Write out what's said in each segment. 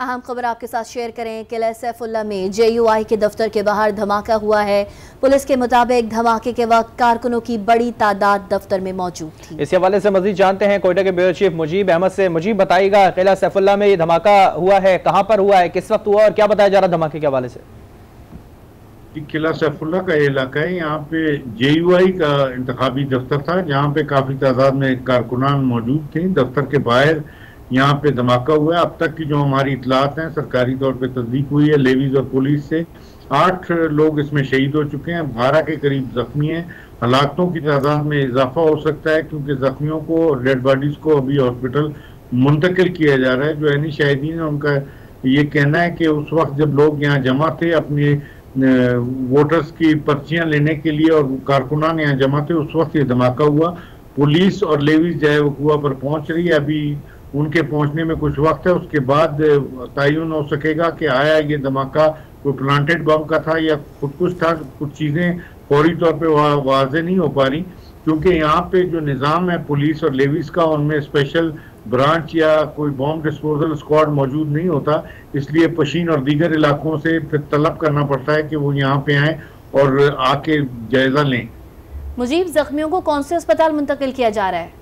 अहम खबर आपके साथ शेयर करें। किला सैफुल्ला में JUI के दफ्तर के बाहर धमाका हुआ है। पुलिस के मुताबिक धमाके के वक्त कारकुनों की बड़ी तादाद दफ्तर में मौजूद थी। इस हवाले से मजीद जानते हैं कोयटा के ब्यूरो चीफ मुजीब अहमद से। मुजीब, बताइएगा किला सैफुल्ला में ये धमाका हुआ है, कहां पर हुआ है, किस वक्त हुआ और क्या बताया जा रहा धमाके के हवाले से? किला सैफुल्ला का इलाका है, यहाँ पे JUI का इंतखाबी दफ्तर था, जहाँ पे काफी तादाद में कारकुनान मौजूद थे। दफ्तर के बाहर यहाँ पे धमाका हुआ है। अब तक की जो हमारी इतलात हैं, सरकारी तौर पे तस्दीक हुई है लेवीज और पुलिस से, 8 लोग इसमें शहीद हो चुके हैं, 12 के करीब जख्मी हैं। हलाकतों की तादाद में इजाफा हो सकता है क्योंकि जख्मियों को, डेड बॉडीज को अभी हॉस्पिटल मुंतकिल किया जा रहा है। जो एनी शाहिदीन है उनका ये कहना है कि उस वक्त जब लोग यहाँ जमा थे अपने वोटर्स की पर्चियां लेने के लिए और कारकुनान यहाँ जमा थे, उस वक्त ये धमाका हुआ। पुलिस और लेवीज जाए वकुआ पर पहुंच रही है, अभी उनके पहुंचने में कुछ वक्त है, उसके बाद तयन हो सकेगा कि आया ये धमाका कोई प्लांटेड बम का था या कुछ था। कुछ चीजें फौरी तौर पे वाज़ेह नहीं हो पा रही क्योंकि यहाँ पे जो निज़ाम है पुलिस और लेवीज का, उनमें स्पेशल ब्रांच या कोई बॉम्ब डिस्पोजल स्क्वाड मौजूद नहीं होता, इसलिए पशीन और दीगर इलाकों से फिर तलब करना पड़ता है कि वो यहाँ पे आए और आके जायजा लें। मुजीब, जख्मियों को कौन से अस्पताल मुंतकिल किया जा रहा है?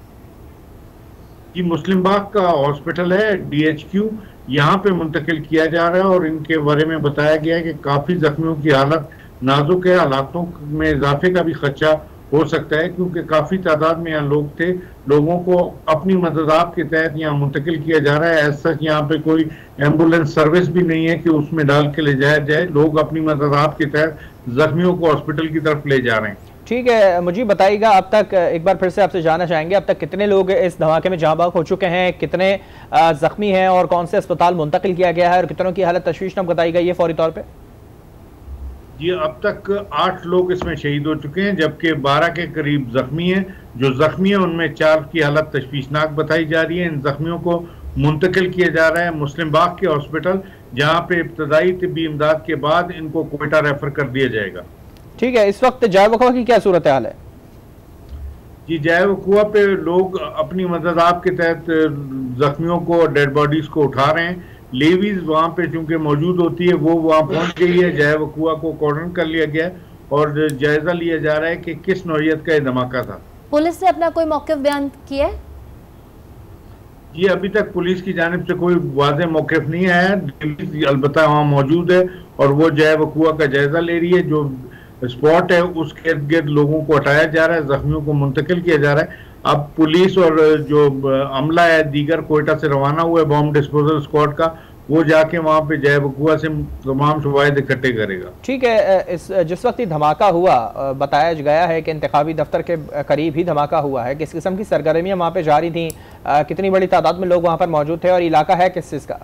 ये मुस्लिम बाग का हॉस्पिटल है, DHQ, यहाँ पे मुंतकिल किया जा रहा है और इनके बारे में बताया गया है कि काफी जख्मियों की हालत नाजुक है। हालातों में इजाफे का भी खदशा हो सकता है क्योंकि काफी तादाद में यहाँ लोग थे। लोगों को अपनी मददात के तहत यहाँ मुंतकिल किया जा रहा है। ऐसा यहाँ पे कोई एम्बुलेंस सर्विस भी नहीं है कि उसमें डाल के ले जाया जाए। लोग अपनी मददात के तहत जख्मियों को हॉस्पिटल की तरफ ले जा रहे हैं। ठीक है, मुझे बताइएगा, अब तक एक बार फिर से आपसे जानना चाहेंगे, अब तक कितने लोग इस धमाके में जहाँ बाग हो चुके हैं, कितने जख्मी हैं और कौन से अस्पताल मुंतकिल किया गया है और कितनों की हालत तशवीशनाक बताई गई है फौरी तौर पे? जी, अब तक 8 लोग इसमें शहीद हो चुके हैं जबकि 12 के करीब जख्मी हैं। जो जख्मी हैं उनमें 4 की हालत तशवीशनाक बताई जा रही है। इन जख्मियों को मुंतकिल किया जा रहा है मुस्लिम बाग के हॉस्पिटल, जहाँ पे इब्तदाई तिब्बी इमदाद के बाद इनको कोयटा रेफर कर दिया जाएगा। ठीक है, इस वक्त जाए वकुआ की क्या सूरत हाल है? जी, जाए वकुआ पे लोग अपनी मदद के तहत जख्मियों को, डेड बॉडीज को उठा रहे हैं। लेवीज वहाँ पे चूंकि मौजूद होती है, वो वहाँ पहुँच गई है। जाए वकुआ को कॉर्डन कर लिया गया और जायजा लिया जा रहा है कि किस नौइयत का ये धमाका था। पुलिस ने अपना कोई मौक़िफ़ बयान किया है? जी, अभी तक पुलिस की जानिब से कोई वाज़ेह मौक़िफ़ नहीं आया है। अलबत्ता वहाँ मौजूद है और वो जाए वकुआ का जायजा ले रही है। जो स्पॉट है उसके इर्द गिर्द लोगों को हटाया जा रहा है, जख्मियों को मुंतकिल किया जा रहा है। अब पुलिस और जो अमला है दीगर कोयटा से रवाना हुआ है बॉम्ब डिस्पोजल स्क्वाड का, वो जाके वहाँ पे जाए वकुआ से तमाम शवाहिद इकट्ठे करेगा। ठीक है, जिस वक्त ये धमाका हुआ बताया गया है कि इंतखाबी दफ्तर के करीब ही धमाका हुआ है, किस किस्म की सरगर्मियाँ वहाँ पे जारी थी, कितनी बड़ी तादाद में लोग वहाँ पर मौजूद थे और इलाका है किस चीज़ का?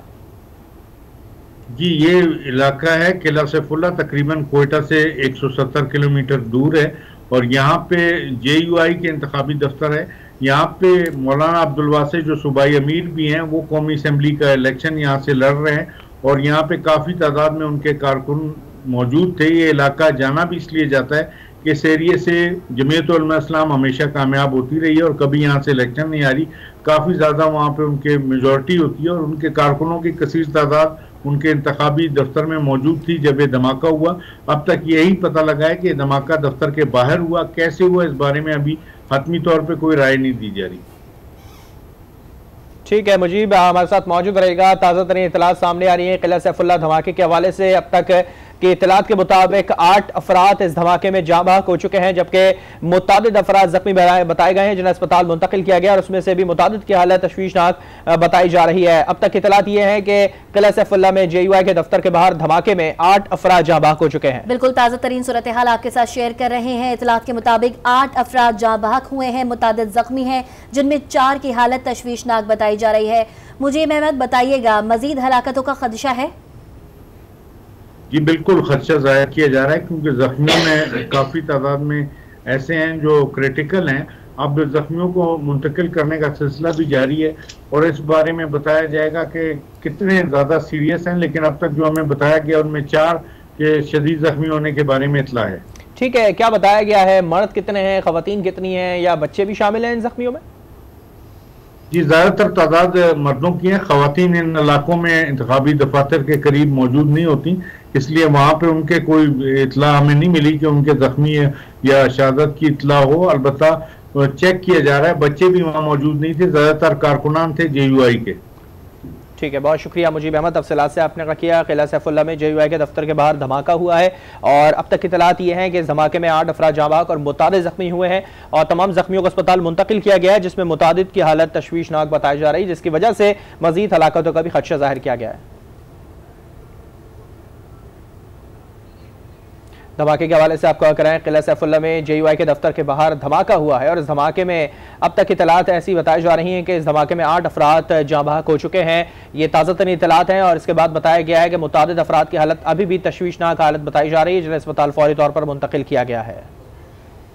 जी, ये इलाका है किला सैफुल्ला, तकरीबन कोयटा से 170 किलोमीटर दूर है और यहाँ पे JUI के इंतखाबी दफ्तर है। यहाँ पे मौलाना अब्दुल वासित जो सूबाई अमीर भी हैं, वो कौमी असम्बली का इलेक्शन यहाँ से लड़ रहे हैं और यहाँ पे काफ़ी तादाद में उनके कारकुन मौजूद थे। ये इलाका जाना भी इसलिए जाता है कि इस एरिए से जमीयत उलमा इस्लाम हमेशा कामयाब होती रही है और कभी यहाँ से इलेक्शन नहीं आ रही। काफ़ी ज़्यादा वहाँ पे उनके मेजॉरिटी होती है और उनके कारकुनों की कसीर तादाद उनके इंतखाबी दफ्तर में मौजूद थी जब ये धमाका हुआ। अब तक यही पता लगा है कि धमाका दफ्तर के बाहर हुआ, कैसे हुआ इस बारे में अभी हतमी तौर पे कोई राय नहीं दी जा रही। ठीक है, मुजीब हमारे साथ मौजूद रहेगा। ताज़ा तरीन इतलात सामने आ रही है किला सैफुल्ला धमाके के हवाले से। अब तक की इतलात के मुताबिक 8 अफराद इस धमाके में जाँ बहक हो चुके हैं जबकि मुतादिद अफराद जख्मी बताए गए हैं जिन्हें अस्पताल मुंतकिल किया गया और उसमें से भी मुतादिद की हालत तशवीशनाक बताई जा रही है। अब तक इतलात ये है कि किला सैफुल्ला में JUI के दफ्तर के बाहर धमाके में 8 अफराद जाँ बहक हो चुके हैं। बिल्कुल ताज़ा तरीन सूरत हाल आपके साथ शेयर कर रहे हैं। इतलात के मुताबिक 8 अफराद जाँ बहक हुए हैं, मुतादिद जख्मी हैं जिनमें 4 की हालत तशवीशनाक बताई जा रही है। मुझे अहमद बताइएगा, मजीद हलाकतों का खदशा है? जी, बिल्कुल खदशा जाहिर किया जा रहा है क्योंकि जख्मियों में काफ़ी तादाद में ऐसे हैं जो क्रिटिकल हैं। अब जख्मियों को मुंतकिल करने का सिलसिला भी जारी है और इस बारे में बताया जाएगा कि कितने ज़्यादा सीरियस हैं, लेकिन अब तक जो हमें बताया गया उनमें 4 के शदीद जख्मी होने के बारे में इतला है। ठीक है, क्या बताया गया है? मर्द कितने हैं, खवातीन कितनी हैं या बच्चे भी शामिल हैं इन जख्मियों में? जी, ज्यादातर तादाद मर्दों की है। खवातीन इन इलाकों में इंतखाबी दफातर के करीब मौजूद नहीं होती, इसलिए वहां पे उनके कोई इतला हमें नहीं मिली कि उनके जख्मी या शहादत की इतला हो। अलबत्ता चेक किया जा रहा है, बच्चे भी वहां मौजूद नहीं थे, ज्यादातर कारकुनान थे JUI के। ठीक है, बहुत शुक्रिया मुजीब अहमद। तफसीलात से आपने किया। किला सैफुल्ला में JUI के दफ्तर के बाहर धमाका हुआ है और अब तक इतलात ये हैं कि इस धमाके में 8 अफराद जाँ बहक और मुतादिद जख्मी हुए हैं और तमाम जख्मियों को अस्पताल मुंतकिल किया गया है, जिसमें मुतादिद की हालत तशवीशनाक बताई जा रही है, जिसकी वजह से मजीद हलाकतों का भी खदशा जाहिर किया गया है। धमाके के हवाले से आपको कराएं, किला सैफुल्ला में JUI के दफ्तर के बाहर धमाका हुआ है और इस धमाके में अब तक इतलात ऐसी बताई जा रही हैं कि इस धमाके में 8 अफराद जाँ बहक हो चुके हैं। ये ताज़ा तरीन इतलात हैं और इसके बाद बताया गया है कि मुतादिद अफराद की हालत अभी भी तशवीशनाक हालत बताई जा रही है, जिन्हें अस्पताल फौरी तौर पर मुंतकिल किया गया है।